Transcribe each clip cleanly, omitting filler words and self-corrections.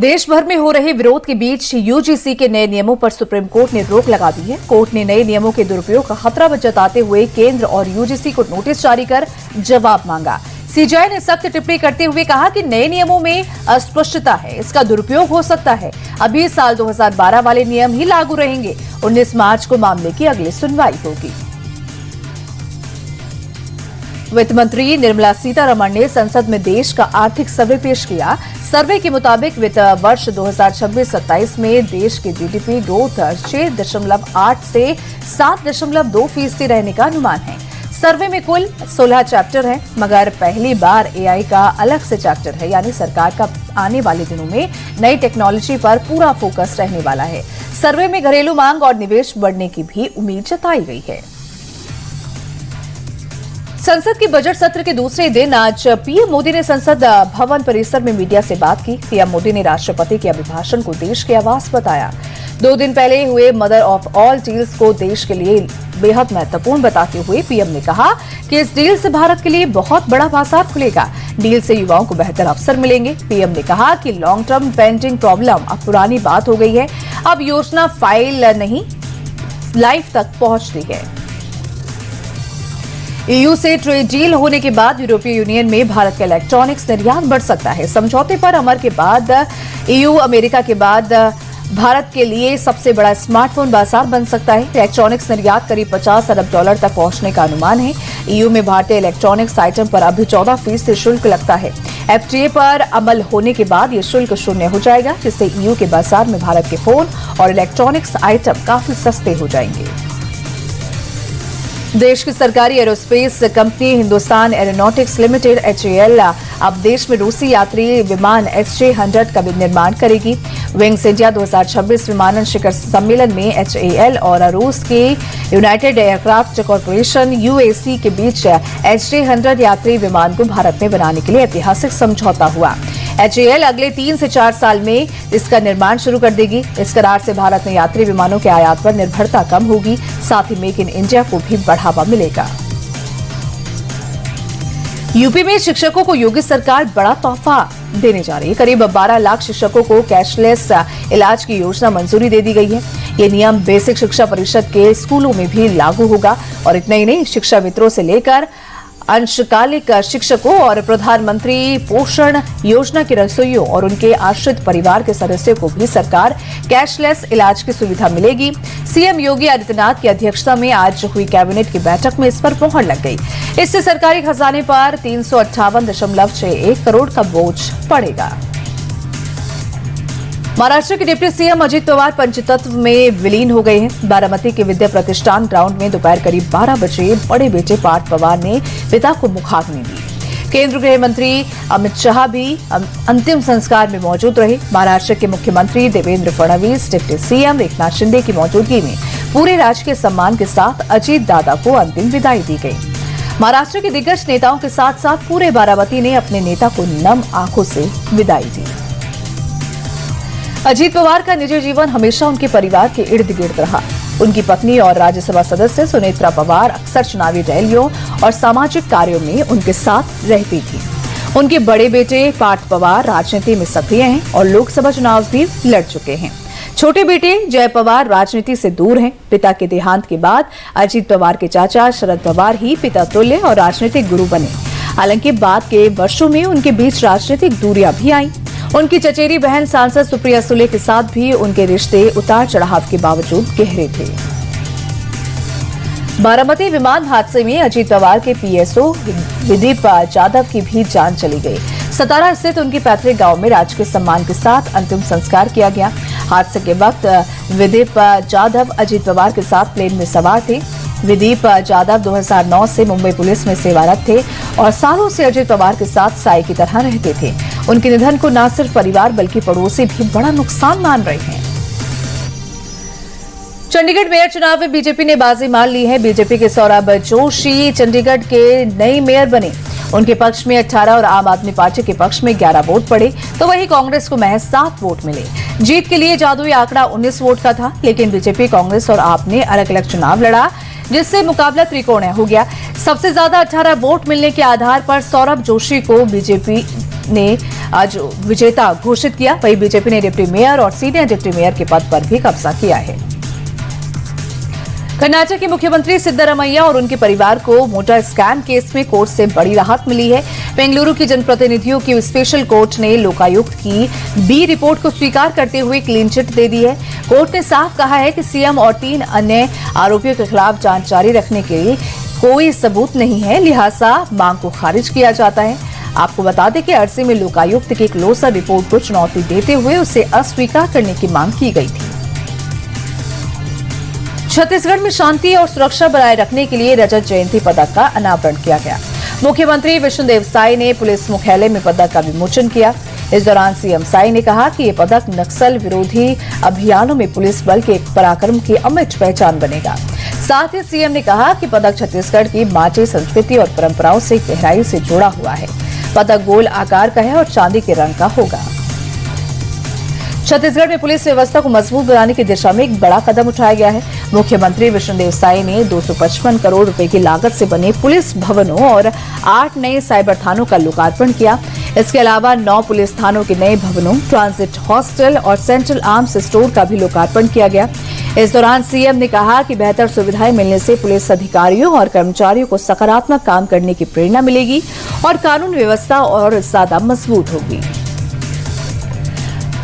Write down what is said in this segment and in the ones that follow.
देश भर में हो रहे विरोध के बीच यूजीसी के नए नियमों पर सुप्रीम कोर्ट ने रोक लगा दी है। कोर्ट ने नए नियमों के दुरुपयोग का खतरा जताते हुए केंद्र और यूजीसी को नोटिस जारी कर जवाब मांगा। सीजेआई ने सख्त टिप्पणी करते हुए कहा कि नए नियमों में अस्पष्टता है, इसका दुरुपयोग हो सकता है। अभी साल 2012 वाले नियम ही लागू रहेंगे। 19 मार्च को मामले की अगली सुनवाई होगी। वित्त मंत्री निर्मला सीतारमण ने संसद में देश का आर्थिक सर्वे पेश किया। सर्वे के मुताबिक वित्त वर्ष 2026-27 में देश की जीडीपी ग्रोथ 6.8 से 7.2% रहने का अनुमान है। सर्वे में कुल 16 चैप्टर हैं, मगर पहली बार एआई का अलग से चैप्टर है, यानी सरकार का आने वाले दिनों में नई टेक्नोलॉजी पर पूरा फोकस रहने वाला है। सर्वे में घरेलू मांग और निवेश बढ़ने की भी उम्मीद जताई गई है। संसद के बजट सत्र के दूसरे दिन आज पीएम मोदी ने संसद भवन परिसर में मीडिया से बात की। पीएम मोदी ने राष्ट्रपति के अभिभाषण को देश की आवाज बताया। 2 दिन पहले हुए मदर ऑफ ऑल डील्स को देश के लिए बेहद महत्वपूर्ण बताते हुए पीएम ने कहा कि इस डील से भारत के लिए बहुत बड़ा बाजार खुलेगा। डील से युवाओं को बेहतर अवसर मिलेंगे। पीएम ने कहा कि लॉन्ग टर्म पेंडिंग प्रॉब्लम अब पुरानी बात हो गई है। अब योजना फाइल नहीं, लाइफ तक पहुंचती है। ईयू से ट्रेड डील होने के बाद यूरोपीय यूनियन में भारत का इलेक्ट्रॉनिक्स निर्यात बढ़ सकता है। समझौते पर अमल के बाद ईयू अमेरिका के बाद भारत के लिए सबसे बड़ा स्मार्टफोन बाजार बन सकता है। इलेक्ट्रॉनिक्स निर्यात करीब $50 अरब तक पहुंचने का अनुमान है। ईयू में भारतीय इलेक्ट्रॉनिक्स आइटम पर अभी 14% शुल्क लगता है। एफटीए पर अमल होने के बाद ये शुल्क शून्य हो जाएगा, जिससे ईयू के बाजार में भारत के फोन और इलेक्ट्रॉनिक्स आइटम काफी सस्ते हो जाएंगे। देश की सरकारी aerospace company Hindustan aeronautics limited HAL अब देश में रूसी यात्री विमान SJ-100 का निर्माण करेगी। विंग्स इंडिया 2026 विमानन शिखर सम्मेलन में HAL और रूस के यूनाइटेड एयरक्राफ्ट कॉरपोरेशन UAC के बीच SJ-100 यात्री विमान को भारत में बनाने के लिए ऐतिहासिक समझौता हुआ। HAL अगले 3 से 4 साल में इसका निर्माण शुरू कर देगी। इस करार से भारत में यात्री विमानों के आयात पर निर्भरता कम होगी, साथ ही मेक इन इंडिया को भी बढ़ावा मिलेगा। यूपी में शिक्षकों को योगी सरकार बड़ा तोहफा देने जा रही है। करीब 12 लाख शिक्षकों को कैशलेस इलाज की योजना मंजूरी दे दी गई है। ये नियम बेसिक शिक्षा परिषद के स्कूलों में भी लागू होगा और इतना ही नहीं, शिक्षा मित्रों से लेकर अंशकालिक शिक्षकों और प्रधानमंत्री पोषण योजना के रसोइयों और उनके आश्रित परिवार के सदस्यों को भी सरकार कैशलेस इलाज की सुविधा मिलेगी। सीएम योगी आदित्यनाथ की अध्यक्षता में आज हुई कैबिनेट की बैठक में इस पर मोहर लग गई। इससे सरकारी खजाने पर 358.61 करोड़ का बोझ पड़ेगा। महाराष्ट्र के डिप्टी सीएम अजित पवार पंचतत्व में विलीन हो गए हैं। बारामती के विद्या प्रतिष्ठान ग्राउंड में दोपहर करीब 12 बजे बड़े बेटे पार्थ पवार ने पिता को मुखाग्नि दी। केंद्रीय गृह मंत्री अमित शाह भी अंतिम संस्कार में मौजूद रहे। महाराष्ट्र के मुख्यमंत्री देवेंद्र फडणवीस, डिप्टी सीएम एकनाथ शिंदे की मौजूदगी में पूरे राजकीय सम्मान के साथ अजित दादा को अंतिम विदाई दी गई। महाराष्ट्र के दिग्गज नेताओं के साथ साथ पूरे बारामती ने अपने नेता को नम आंखों से विदाई दी। अजित पवार का निजी जीवन हमेशा उनके परिवार के इर्द गिर्द रहा। उनकी पत्नी और राज्यसभा सदस्य सुनेत्रा पवार अक्सर चुनावी रैलियों और सामाजिक कार्यों में उनके साथ रहती थी। उनके बड़े बेटे पार्थ पवार राजनीति में सक्रिय हैं और लोकसभा चुनाव भी लड़ चुके हैं। छोटे बेटे जय पवार राजनीति से दूर हैं। पिता के देहांत के बाद अजित पवार के चाचा शरद पवार ही पिता तुल्य और राजनीतिक गुरु बने। हालांकि बाद के वर्षों में उनके बीच राजनीतिक दूरियां भी आई। उनकी चचेरी बहन सांसद सुप्रिया सुले के साथ भी उनके रिश्ते उतार चढ़ाव के बावजूद गहरे थे। बारामती विमान हादसे में अजित पवार के पीएसओ विदीप जाधव की भी जान चली गई। सतारा स्थित उनके पैतृक गांव में राजकीय सम्मान के साथ अंतिम संस्कार किया गया। हादसे के वक्त विदीप जाधव अजित पवार के साथ प्लेन में सवार थे। विदीप जाधव 2009 से मुंबई पुलिस में सेवारत थे और सालों से अजित पवार के साथ साई की तरह रहते थे। उनके निधन को न सिर्फ परिवार बल्कि पड़ोसी भी बड़ा नुकसान मान रहे हैं। चंडीगढ़ मेयर चुनाव में बीजेपी ने बाजी मार ली है। बीजेपी के सौरभ जोशी चंडीगढ़ के नए मेयर बने। उनके पक्ष में 18 और आम आदमी पार्टी के पक्ष में 11 वोट पड़े, तो वहीं कांग्रेस को महज 7 वोट मिले। जीत के लिए जादुई आंकड़ा 19 वोट का था, लेकिन बीजेपी, कांग्रेस और आप ने अलग अलग चुनाव लड़ा, जिससे मुकाबला त्रिकोणीय हो गया। सबसे ज्यादा 18 वोट मिलने के आधार पर सौरभ जोशी को बीजेपी ने आज विजेता घोषित किया। वहीं बीजेपी ने डिप्टी मेयर और सीनियर डिप्टी मेयर के पद पर भी कब्जा किया है। कर्नाटक के मुख्यमंत्री सिद्धरामैया और उनके परिवार को मोटा स्कैम केस में कोर्ट से बड़ी राहत मिली है। बेंगलुरु की जनप्रतिनिधियों की स्पेशल कोर्ट ने लोकायुक्त की बी रिपोर्ट को स्वीकार करते हुए क्लीन चिट दे दी है। कोर्ट ने साफ कहा है कि सीएम और 3 अन्य आरोपियों के खिलाफ जांच जारी रखने के लिए कोई सबूत नहीं है, लिहाजा मांग को खारिज किया जाता है। आपको बता दें कि अर्जी में लोकायुक्त की एक लोसर रिपोर्ट को चुनौती देते हुए उसे अस्वीकार करने की मांग की गई थी। छत्तीसगढ़ में शांति और सुरक्षा बनाए रखने के लिए रजत जयंती पदक का अनावरण किया गया। मुख्यमंत्री विष्णुदेव साय ने पुलिस मुख्यालय में पदक का विमोचन किया। इस दौरान सीएम साय ने कहा कि ये पदक नक्सल विरोधी अभियानों में पुलिस बल के पराक्रम की अमिट पहचान बनेगा। साथ ही सीएम ने कहा कि पदक छत्तीसगढ़ की माटी संस्कृति और परंपराओं से गहराई से जुड़ा हुआ है। पदक गोल आकार का है और चांदी के रंग का होगा। छत्तीसगढ़ में पुलिस व्यवस्था को मजबूत बनाने की दिशा में एक बड़ा कदम उठाया गया है। मुख्यमंत्री विष्णुदेव साय ने 255 करोड़ रुपए की लागत से बने पुलिस भवनों और 8 नए साइबर थानों का लोकार्पण किया। इसके अलावा 9 पुलिस थानों के नए भवनों, ट्रांजिट हॉस्टल और सेंट्रल आर्म्स स्टोर का भी लोकार्पण किया गया। इस दौरान सीएम ने कहा कि बेहतर सुविधाएं मिलने से पुलिस अधिकारियों और कर्मचारियों को सकारात्मक काम करने की प्रेरणा मिलेगी और कानून व्यवस्था और ज्यादा मजबूत होगी।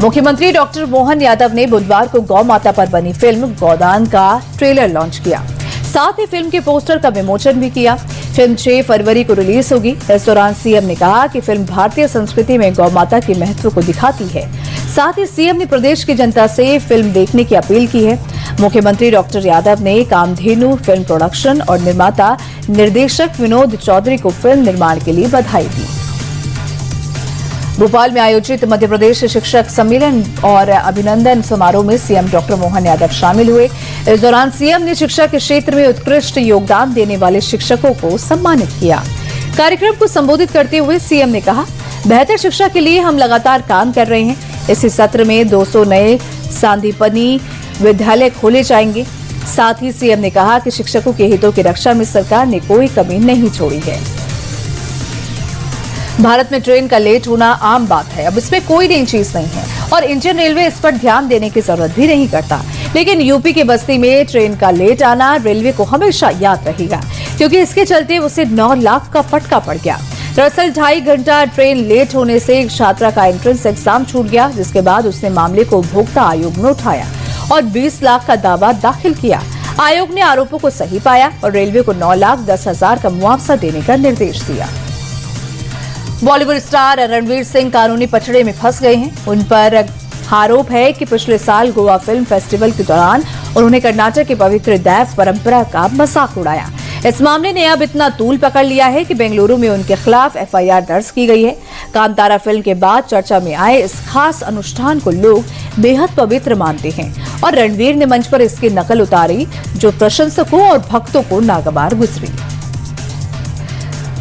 मुख्यमंत्री डॉक्टर मोहन यादव ने बुधवार को गौ माता पर बनी फिल्म गौदान का ट्रेलर लॉन्च किया। साथ ही फिल्म के पोस्टर का विमोचन भी किया। फिल्म 6 फरवरी को रिलीज होगी। इस दौरान सीएम ने कहा कि फिल्म भारतीय संस्कृति में गौ माता के महत्व को दिखाती है। साथ ही सीएम ने प्रदेश की जनता से फिल्म देखने की अपील की है। मुख्यमंत्री डॉक्टर यादव ने कामधेनु फिल्म प्रोडक्शन और निर्माता निर्देशक विनोद चौधरी को फिल्म निर्माण के लिए बधाई दी। भोपाल में आयोजित मध्य प्रदेश शिक्षक सम्मेलन और अभिनंदन समारोह में सीएम डॉक्टर मोहन यादव शामिल हुए। इस दौरान सीएम ने शिक्षा के क्षेत्र में उत्कृष्ट योगदान देने वाले शिक्षकों को सम्मानित किया। कार्यक्रम को संबोधित करते हुए सीएम ने कहा, बेहतर शिक्षा के लिए हम लगातार काम कर रहे हैं। इसी सत्र में 200 नए सांदीपनी विद्यालय खोले जाएंगे। साथ ही सीएम ने कहा कि शिक्षकों के हितों की रक्षा में सरकार ने कोई कमी नहीं छोड़ी है। भारत में ट्रेन का लेट होना आम बात है, अब इसमें कोई नई चीज नहीं है और इंडियन रेलवे इस पर ध्यान देने की जरूरत भी नहीं करता। लेकिन यूपी के बस्ती में ट्रेन का लेट आना रेलवे को हमेशा याद रहेगा, क्योंकि इसके चलते उसे 9 लाख का फटका पड़ गया। दरअसल 2.5 घंटा ट्रेन लेट होने से एक छात्रा का एंट्रेंस एग्जाम छूट गया, जिसके बाद उसने मामले को उपभोक्ता आयोग में उठाया और 20 लाख का दावा दाखिल किया। आयोग ने आरोपों को सही पाया और रेलवे को 9,10,000 का मुआवजा देने का निर्देश दिया। बॉलीवुड स्टार रणवीर सिंह कानूनी पचड़े में फंस गए हैं। उन पर आरोप है कि पिछले साल गोवा फिल्म फेस्टिवल के दौरान उन्होंने कर्नाटक की पवित्र दैव परंपरा का मजाक उड़ाया। इस मामले ने अब इतना तूल पकड़ लिया है कि बेंगलुरु में उनके खिलाफ एफआईआर दर्ज की गई है। कांतारा फिल्म के बाद चर्चा में आए इस खास अनुष्ठान को लोग बेहद पवित्र मानते हैं और रणवीर ने मंच पर इसकी नकल उतारी, जो प्रशंसकों और भक्तों को नागवार गुजरी।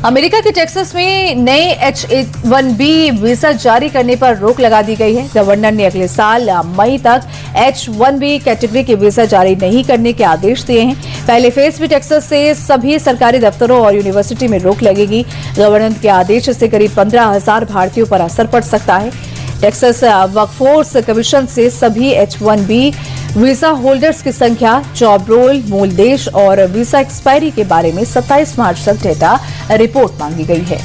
अमेरिका के टेक्सास में नए H-1B वीजा जारी करने पर रोक लगा दी गई है। गवर्नर ने अगले साल मई तक H-1B कैटेगरी के वीजा जारी नहीं करने के आदेश दिए हैं। पहले फेज में टेक्सास से सभी सरकारी दफ्तरों और यूनिवर्सिटी में रोक लगेगी। गवर्नर के आदेश से करीब 15,000 भारतीयों पर असर पड़ सकता है। टेक्सास वर्कफोर्स कमीशन से सभी H-1B वीजा होल्डर्स की संख्या, जॉब रोल, मूल देश और वीजा एक्सपायरी के बारे में 27 मार्च तक डेटा रिपोर्ट मांगी गई है।